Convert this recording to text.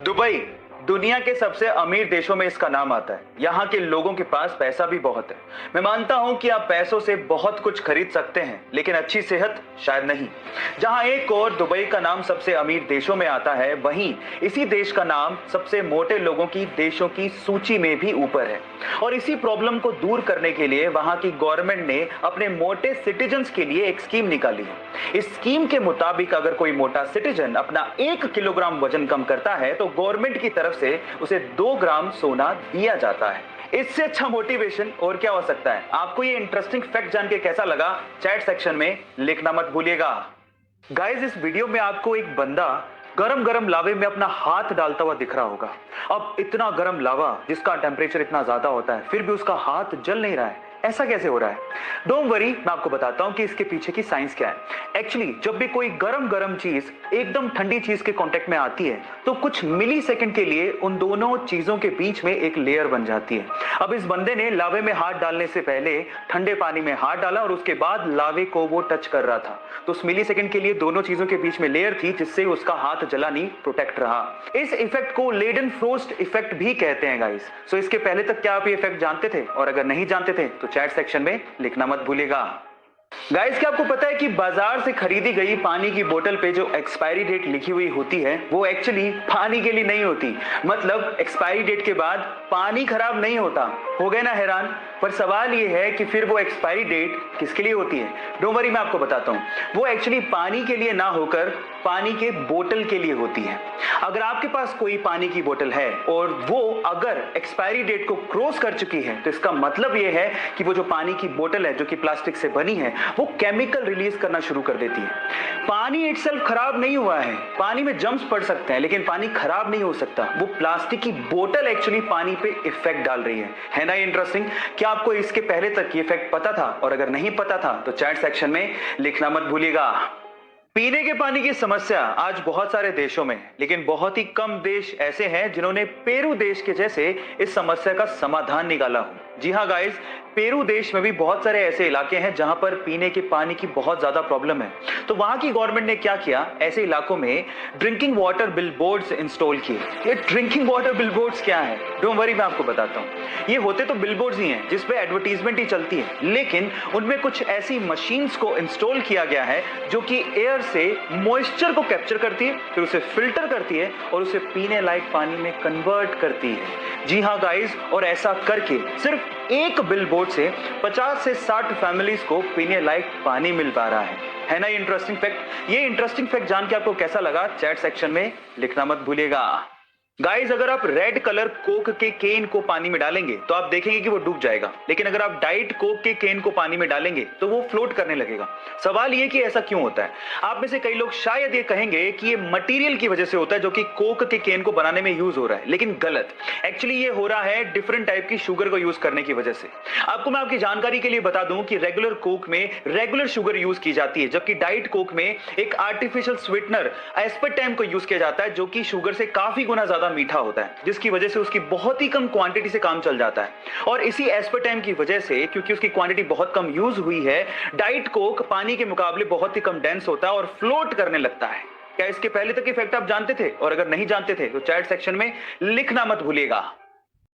Dubai दुनिया के सबसे अमीर देशों में इसका नाम आता है। यहाँ के लोगों के पास पैसा भी बहुत है। मैं मानता हूँ कि आप पैसों से बहुत कुछ खरीद सकते हैं, लेकिन अच्छी सेहत शायद नहीं। जहाँ एक और दुबई का नाम सबसे अमीर देशों में आता है, वहीं इसी देश का नाम सबसे मोटे लोगों की देशों की सूची में भी ऊपर है। और इसी प्रॉब्लम को दूर करने के लिए वहां की गवर्नमेंट ने अपने मोटे सिटीजन्स के लिए एक स्कीम निकाली है। इस स्कीम के मुताबिक अगर कोई मोटा सिटीजन अपना 1 किलोग्राम वजन कम करता है तो गवर्नमेंट की तरफ से उसे 2 ग्राम सोना दिया जाता है। इससे अच्छा मोटिवेशन और क्या हो सकता है। आपको ये इंटरेस्टिंग फैक्ट जान के कैसा लगा, चैट सेक्शन में लिखना मत भूलिएगा। गाइस, इस वीडियो में आपको एक बंदा गरम गरम लावे में अपना हाथ डालता हुआ दिख रहा होगा। अब इतना गरम लावा जिसका टेम्परेचर इतना ज्यादा होता है, फिर भी उसका हाथ जल नहीं रहा है। ऐसा कैसे हो रहा है? डोंट वरी, मैं आपको बताता हूं कि इसके पीछे की साइंस क्या है। एक्चुअली जब भी कोई गरम गरम चीज एकदम ठंडी चीज के कांटेक्ट में आती है तो कुछ मिली सेकंड के लिए उन दोनों चीजों के बीच में एक लेयर बन जाती है। अब इस बंदे ने लावे में हाथ डालने से पहले ठंडे पानी में हाथ डाला और उसके बाद लावे को वो टच कर रहा था, तो उस मिली सेकंड के लिए दोनों चीजों के बीच में लेयर थी जिससे उसका हाथ जला नहीं, प्रोटेक्ट रहा। इस इफेक्ट को लेडन फ्रोस्ट इफेक्ट भी कहते हैं गाइस। सो इसके पहले तक क्या आप ये इफेक्ट जानते थे? और अगर नहीं जानते थे तो चैट सेक्शन में लिखना मत भूलिएगा। गाइस, क्या आपको पता है कि बाजार से खरीदी गई पानी की बोतल पे जो एक्सपायरी डेट लिखी हुई होती है वो एक्चुअली पानी के लिए नहीं होती। मतलब एक्सपायरी डेट के बाद पानी खराब नहीं होता। हो गए ना हैरान? पर सवाल ये है कि फिर वो एक्सपायरी डेट किसके लिए होती है? डोंट वरी, मैं आपको बताता हूँ। वो एक्चुअली पानी के लिए ना होकर पानी के बोतल के लिए होती है। अगर आपके पास कोई पानी की बोतल है और वो अगर एक्सपायरी डेट को क्रॉस कर चुकी है तो इसका मतलब ये है कि वो जो पानी की बोतल है जो कि प्लास्टिक से बनी है वो केमिकल रिलीज करना शुरू कर देती है। पानी इटसेल्फ खराब नहीं हुआ है, पानी में जम्स पड़ सकते हैं लेकिन पानी खराब नहीं हो सकता। वो प्लास्टिक की बोतल एक्चुअली पानी पे इफेक्ट डाल रही है ना? इंटरेस्टिंग। क्या आपको इसके पहले तक ये इफेक्ट पता था? और अगर नहीं पता था तो चैट सेक्शन में लिखना मत भूलिएगा। पीने के पानी की समस्या आज बहुत सारे देशों में, लेकिन बहुत ही कम देश ऐसे हैं जिन्होंने पेरू देश के जैसे इस समस्या का समाधान निकाला हो। जी हाँ गाइस, पेरू देश में भी बहुत सारे ऐसे इलाके हैं जहां पर पीने के पानी की बहुत ज्यादा प्रॉब्लम है। तो वहां की गवर्नमेंट ने क्या किया, ऐसे इलाकों में ड्रिंकिंग वाटर बिलबोर्ड्स इंस्टॉल किए। ये ड्रिंकिंग वाटर बिलबोर्ड्स क्या है? डोंट वरी, मैं आपको बताता हूँ। ये होते तो बिलबोर्ड्स ही हैं जिसपे एडवर्टीजमेंट ही चलती है, लेकिन उनमें कुछ ऐसी मशीन्स को इंस्टॉल किया गया है जो कि एयर से मॉइस्चर को कैप्चर करती है, फिर उसे फिल्टर करती है और उसे पीने लायक पानी में कन्वर्ट करती है। जी हाँ गाइस, और ऐसा करके सिर्फ एक बिलबोर्ड से 50 से 60 फैमिलीज को पीने लायक पानी मिल पा रहा है ना? Interesting fact. ये इंटरेस्टिंग फैक्ट जान के आपको कैसा लगा, चैट सेक्शन में लिखना मत भूलिएगा। गाइस, अगर आप रेड कलर कोक के केन को पानी में डालेंगे तो आप देखेंगे कि वो डूब जाएगा, लेकिन अगर आप डाइट कोक के केन को पानी में डालेंगे तो वो फ्लोट करने लगेगा। सवाल ये कि ऐसा क्यों होता है? आप में से कई लोग शायद ये कहेंगे कि ये मटेरियल की वजह से होता है जो कि कोक के केन को बनाने में यूज हो रहा है, लेकिन गलत। एक्चुअली ये हो रहा है डिफरेंट टाइप की शुगर को यूज करने की वजह से। आपको मैं आपकी जानकारी के लिए बता दूं कि रेगुलर कोक में रेगुलर शुगर यूज की जाती है, जबकि डाइट कोक में एक आर्टिफिशियल स्वीटनर एस्पार्टेम को यूज किया जाता है जो कि शुगर से काफी गुना ज्यादा मीठा होता है, जिसकी वजह से उसकी बहुत ही कम क्वांटिटी से काम चल जाता है। और इसी एस्पार्टेम की वजह से, क्योंकि उसकी क्वांटिटी बहुत कम यूज हुई है, डाइट कोक पानी के मुकाबले बहुत ही कम डेंस होता है और फ्लोट करने लगता है। क्या इसके पहले तक इफेक्ट आप जानते थे? और अगर नहीं जानते थे तो चैट सेक्शन में लिखना मत भूलिएगा।